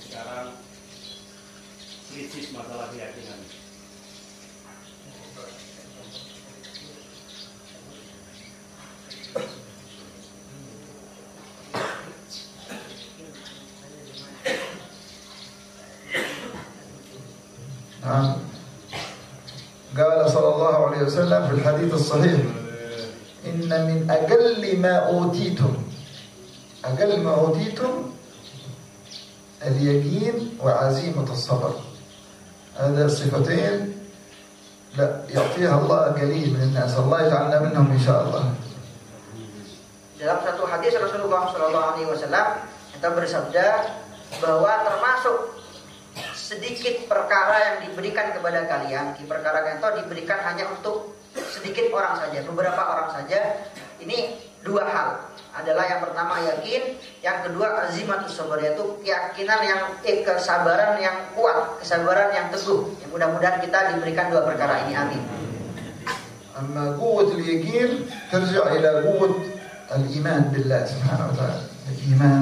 Sekarang krisis masalah keyakinan. قال صلى الله عليه وسلم في الحديث الصحيح: إن من أقل ما أوتيتم اليقين وعزيمة الصبر. هذا صفتين لا يعطيها الله قليل من الناس، الله يجعلنا منهم إن شاء الله. Dalam satu hadis Rasulullah SAW kita bersabda bahwa termasuk sedikit perkara yang diberikan kepada kalian, perkara itu diberikan hanya untuk sedikit orang saja, beberapa orang saja. Ini dua hal. Adalah yang pertama yakin, yang kedua azimatus sabr, yaitu keyakinan yang kesabaran yang kuat, kesabaran yang teguh. Yang mudah-mudahan kita diberikan dua perkara ini, amin. Amma quwwatul yaqin tarja' ila quwwat al-iman billah subhanahu wa ta'ala. Al-iman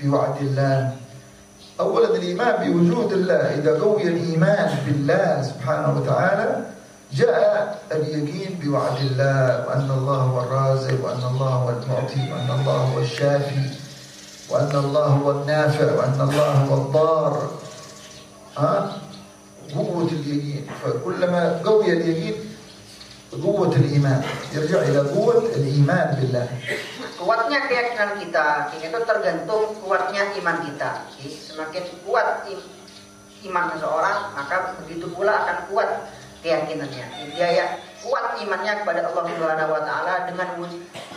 bi wa'dillah. أولا الإيمان بوجود الله. إذا قوي الإيمان بالله سبحانه وتعالى جاء اليقين بوعد الله، وأن الله هو الرازق، وأن الله هو المعطي، وأن الله هو الشافي، وأن الله هو النافع، وأن الله هو الضار. قوة اليقين. فكلما قوي اليقين قوة الإيمان يرجع إلى قوة الإيمان بالله. Kuatnya keyakinan kita itu tergantung kuatnya iman kita. Semakin kuat iman seseorang, maka begitu pula akan kuat keyakinannya. Dia kuat imannya kepada Allah Subhanahu wa taala, dengan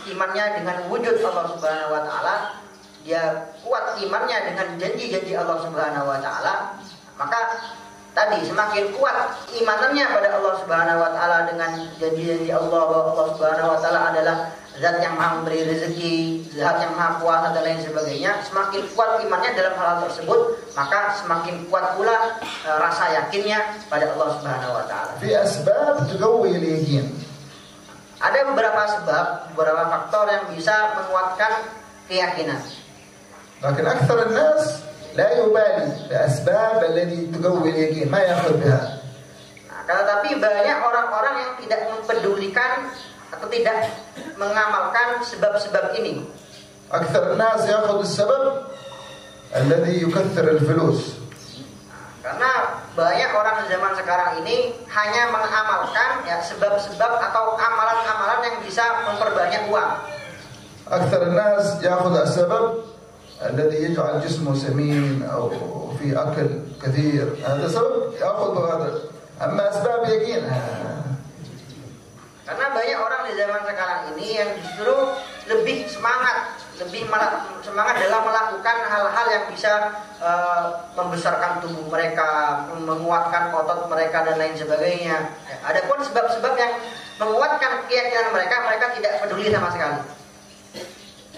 imannya dengan wujud Allah Subhanahu wa taala, dia kuat imannya dengan janji-janji Allah Subhanahu wa taala, maka tadi semakin kuat imanannya pada Allah Subhanahu wa taala dengan janji-janji Allah, bahwa Allah Subhanahu wa taala adalah zat yang maha memberi rezeki, zat yang maha kuasa dan lain sebagainya. Semakin kuat imannya dalam hal tersebut, maka semakin kuat pula rasa yakinnya pada Allah Subhanahu wa taala. Fi asbab tuqawwi al-yaqin. Ada beberapa sebab, beberapa faktor yang bisa menguatkan keyakinan. Lakin akthar an-nas la yubali bi asbab allati tuqawwi al-yaqin, ma ya'khudh biha. Tetapi banyak orang-orang yang tidak mempedulikan atau tidak mengamalkan sebab-sebab ini. Akthar an-nas ya'khudh as-sabab alladhi yukaththir al-fulus. Karena banyak orang zaman sekarang ini hanya mengamalkan sebab-sebab atau amalan-amalan yang bisa memperbanyak uang. أكثر الناس يأخذ السبب الذي يجعل جسمه سمين أو في أكل كثير، هذا سبب يأخذ بهذا. أما أسباب يقين karena banyak orang di zaman sekarang ini yang justru lebih semangat dalam melakukan hal-hal yang bisa membesarkan tubuh mereka, menguatkan otot mereka dan lain sebagainya. Adapun sebab-sebab yang menguatkan keyakinan mereka tidak peduli sama sekali.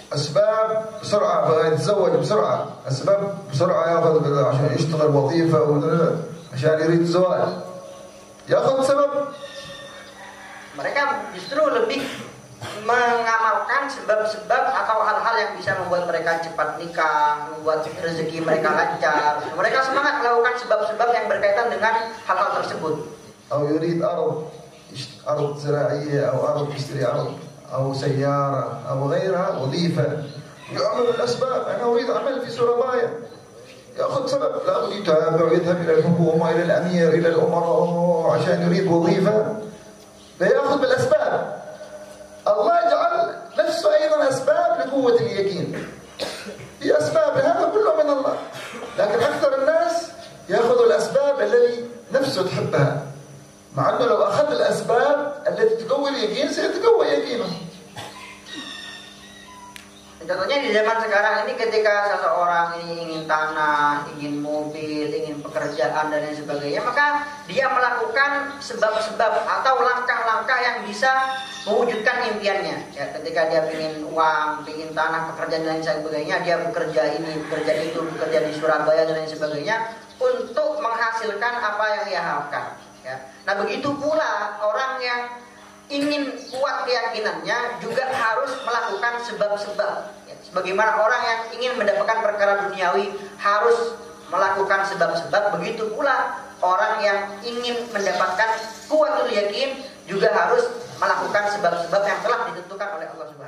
أسباب بسرعة بغى يتزوج بسرعة، أسباب بسرعة يأخذ عشان يشتغل وظيفة عشان يريد الزواج، يأخذ سبب. Mereka justru lebih mengamalkan sebab-sebab atau hal-hal yang bisa membuat mereka cepat nikah, membuat rezeki mereka lancar. Mereka semangat melakukan sebab-sebab yang berkaitan dengan hal-hal tersebut. أو يريد أرض زراعية أو أرض يشتري أرض أو سيارة أو غيرها وظيفة، يعمل الأسباب. أنا أريد عمل في سوربايا، يأخذ سبب، لابد يتابع ويذهب إلى الحكومة إلى الأمير إلى الأمراء عشان يريد وظيفة، فيأخذ بالأسباب. الله جعل نفسه أيضا أسباب لقوة اليقين، في أسباب لهذا كله من الله، لكن أكثر الناس يأخذ الأسباب التي نفسه تحبها، مع أنه لو أخذ الأسباب التي تقوي اليقين سيتقوى يقينه. Contohnya di zaman sekarang ini ketika seseorang ini ingin tanah, ingin mobil, ingin pekerjaan dan lain sebagainya, maka dia melakukan sebab-sebab atau langkah-langkah yang bisa mewujudkan impiannya. Ya, ketika dia ingin uang, ingin tanah, pekerjaan dan lain sebagainya, dia bekerja ini, bekerja itu, bekerja di Surabaya dan lain sebagainya untuk menghasilkan apa yang ia harapkan. Ya. Nah begitu pula orang yang ingin kuat keyakinannya juga harus melakukan sebab-sebab. Ya, sebagaimana orang yang ingin mendapatkan perkara duniawi harus melakukan sebab-sebab, begitu pula orang yang ingin mendapatkan kuatul yakin juga harus melakukan sebab-sebab yang telah ditentukan oleh Allah Subhanahu